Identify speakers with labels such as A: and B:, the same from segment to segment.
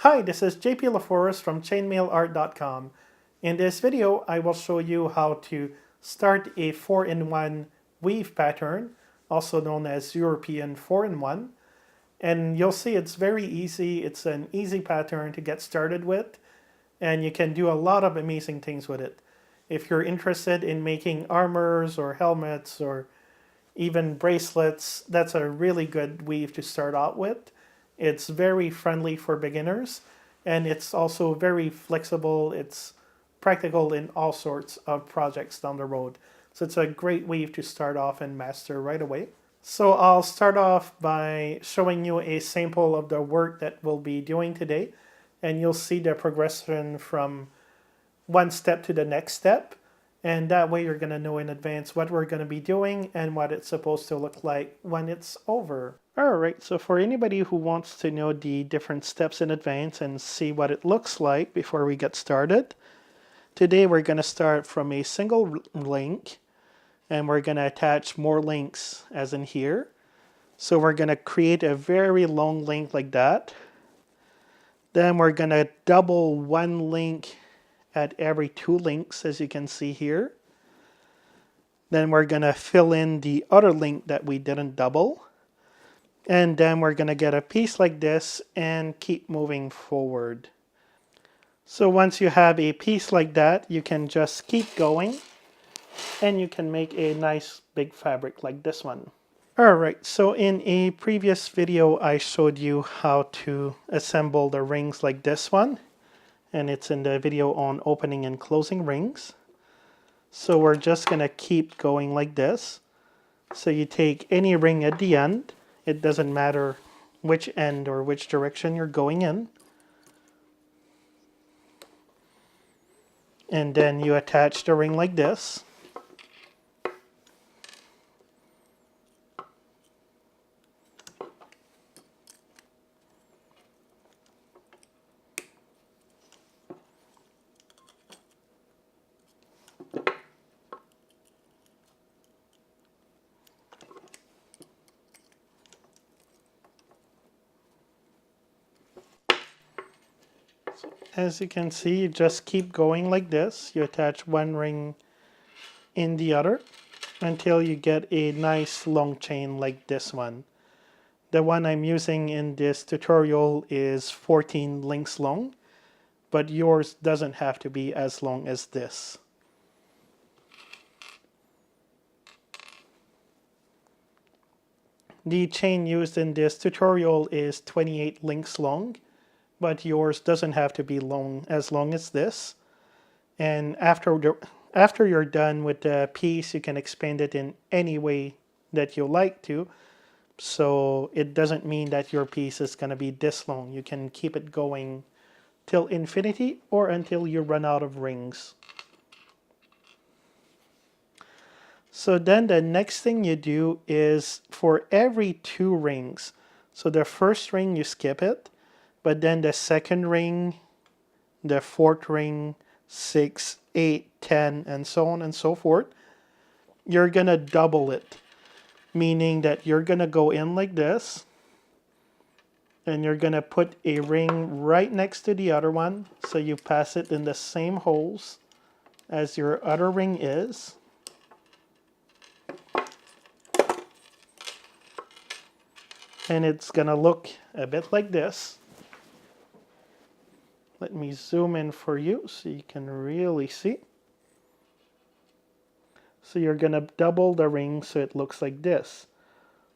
A: Hi, this is JP LaForest from chainmailart.com. In this video, I will show you how to start a 4-in-1 weave pattern, also known as European 4-in-1. And you'll see it's very easy. It's an easy pattern to get started with, and you can do a lot of amazing things with it. If you're interested in making armors or helmets or even bracelets, that's a really good weave to start out with. It's very friendly for beginners, and it's also very flexible. It's practical in all sorts of projects down the road. So it's a great weave to start off and master right away. So I'll start off by showing you a sample of the work that we'll be doing today, and you'll see the progression from one step to the next step. And that way you're going to know in advance what we're going to be doing and what it's supposed to look like when it's over. Alright, so for anybody who wants to know the different steps in advance and see what it looks like before we get started, today we're going to start from a single link, and we're going to attach more links as in here. So we're going to create a very long link like that. Then we're going to double one link at every 2 links, as you can see here. Then we're going to fill in the other link that we didn't double. And then we're going to get a piece like this and keep moving forward. So once you have a piece like that, you can just keep going and you can make a nice big fabric like this one. Alright, so in a previous video I showed you how to assemble the rings like this one. And it's in the video on opening and closing rings. So we're just going to keep going like this. So you take any ring at the end. It doesn't matter which end or which direction you're going in. And then you attach the ring like this. As you can see, you just keep going like this. You attach one ring in the other until you get a nice long chain like this one. The one I'm using in this tutorial is 14 links long, but yours doesn't have to be as long as this. The chain used in this tutorial is 28 links long, but yours doesn't have to be as long as this. And after you're done with the piece, you can expand it in any way that you like to. So it doesn't mean that your piece is going to be this long. You can keep it going till infinity or until you run out of rings. So then the next thing you do is for every 2 rings. So the first ring you skip it, but then the second ring, the 4th ring, 6, 8, 10, and so on and so forth, you're going to double it. Meaning that you're going to go in like this, and you're going to put a ring right next to the other one, so you pass it in the same holes as your other ring is. And it's going to look a bit like this. Let me zoom in for you so you can really see. So you're going to double the ring so it looks like this.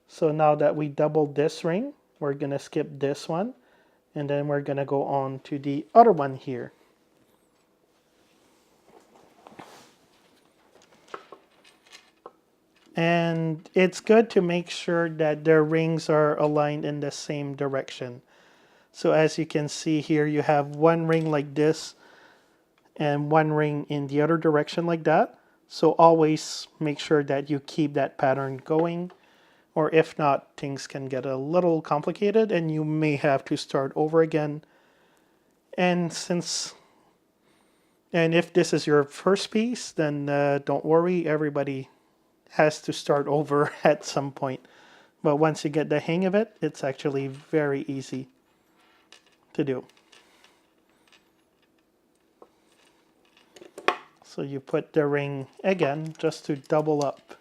A: So now that we doubled this ring, we're going to skip this one, and then we're going to go on to the other one here. And it's good to make sure that the rings are aligned in the same direction. So as you can see here, you have one ring like this and one ring in the other direction like that. So always make sure that you keep that pattern going, or if not, things can get a little complicated and you may have to start over again. And if this is your first piece, then don't worry, everybody has to start over at some point. But once you get the hang of it, it's actually very easy to do. So you put the ring again just to double up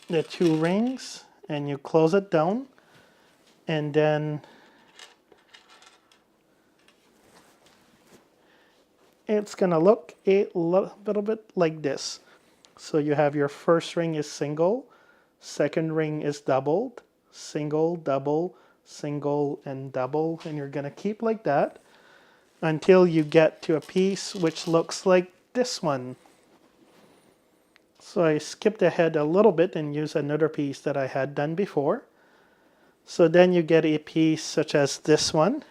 A: the two rings, and you close it down, and then it's gonna look a little bit like this. So you have your first ring is single, second ring is doubled, single, double, single, and double, and you're gonna keep like that until you get to a piece which looks like this one. So I skipped ahead a little bit and used another piece that I had done before. So then you get a piece such as this one,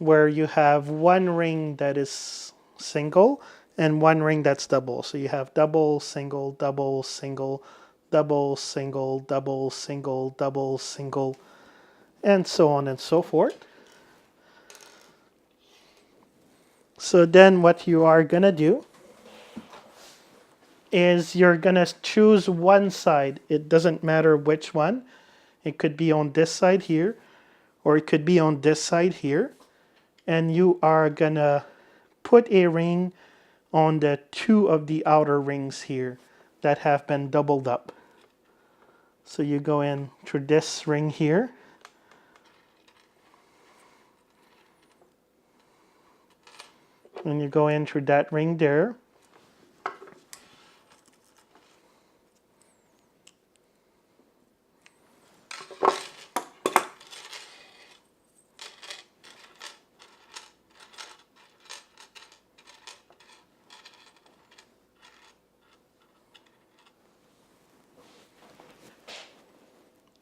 A: where you have one ring that is single and one ring that's double. So you have double, single, double, single, double, single, double, single, double, single, and so on and so forth. So then what you are going to do is you're going to choose one side. It doesn't matter which one. It could be on this side here, or it could be on this side here. And you are going to put a ring on the two of the outer rings here that have been doubled up. So you go in through this ring here. And you go in through that ring there.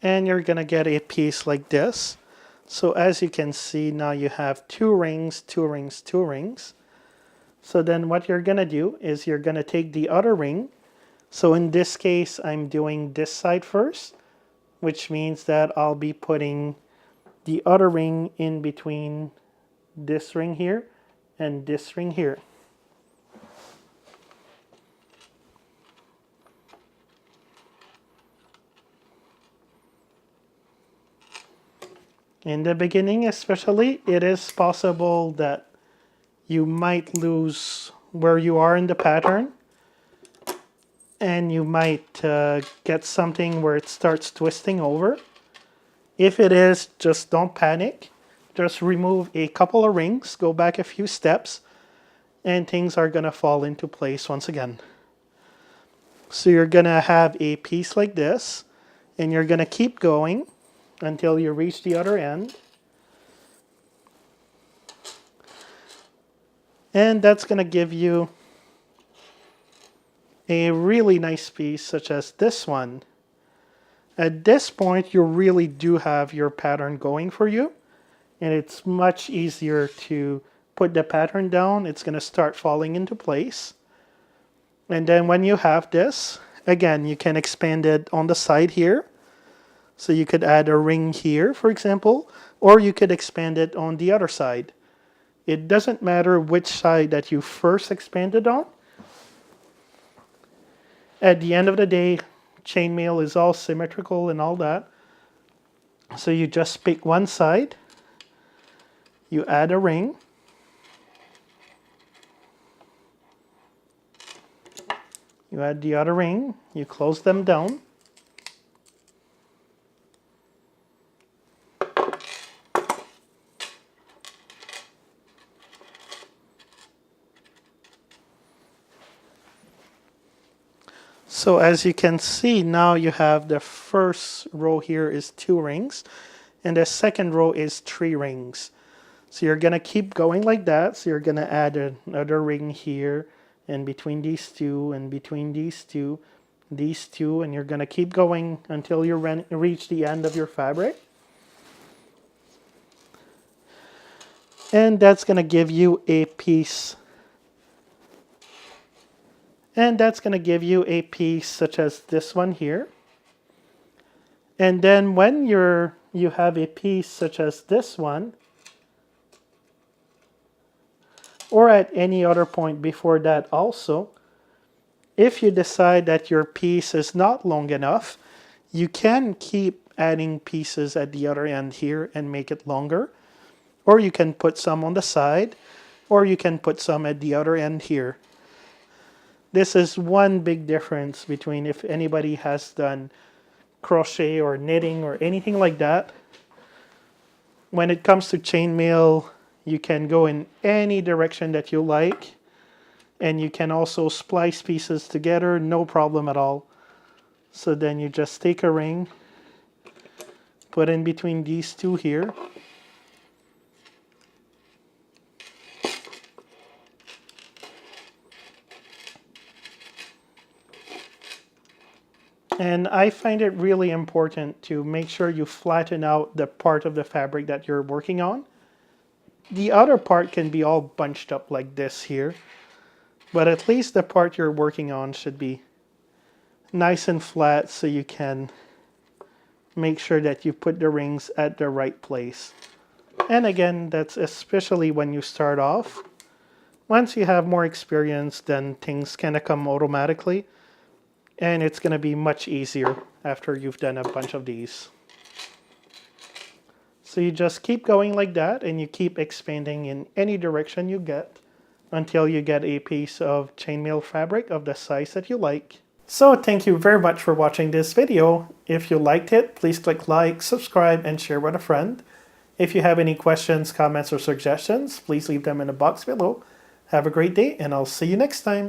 A: And you're going to get a piece like this. So as you can see, now you have two rings, two rings, two rings. So then what you're going to do is you're going to take the other ring. So in this case, I'm doing this side first, which means that I'll be putting the other ring in between this ring here and this ring here. In the beginning especially, it is possible that you might lose where you are in the pattern, and you might get something where it starts twisting over. If it is, just don't panic. Just remove a couple of rings, go back a few steps, and things are going to fall into place once again. So you're going to have a piece like this, and you're going to keep going until you reach the other end. And that's going to give you a really nice piece such as this one. At this point, you really do have your pattern going for you, and it's much easier to put the pattern down. It's going to start falling into place. And then when you have this, again, you can expand it on the side here. So you could add a ring here, for example, or you could expand it on the other side. It doesn't matter which side that you first expanded on. At the end of the day, chainmail is all symmetrical and all that. So you just pick one side, you add a ring, you add the other ring, you close them down. So as you can see, now you have the first row here is 2 rings, and the second row is 3 rings. So you're going to keep going like that. So you're going to add another ring here, and between these two, and between these two, and you're going to keep going until you reach the end of your fabric. And that's going to give you a piece. And that's going to give you a piece such as this one here. And then when you have a piece such as this one, or at any other point before that also, if you decide that your piece is not long enough, you can keep adding pieces at the other end here and make it longer. or you can put some on the side, or you can put some at the other end here. This is one big difference between if anybody has done crochet or knitting or anything like that. When it comes to chainmail, you can go in any direction that you like, and you can also splice pieces together, no problem at all. So then you just take a ring, put in between these two here, and I find it really important to make sure you flatten out the part of the fabric that you're working on. The other part can be all bunched up like this here, but at least the part you're working on should be nice and flat so you can make sure that you put the rings at the right place. And again, that's especially when you start off. Once you have more experience, then things kind of come automatically. And it's going to be much easier after you've done a bunch of these. So you just keep going like that, and you keep expanding in any direction you get until you get a piece of chainmail fabric of the size that you like. So thank you very much for watching this video. If you liked it, please click like, subscribe, and share with a friend. If you have any questions, comments, or suggestions, please leave them in the box below. Have a great day, and I'll see you next time.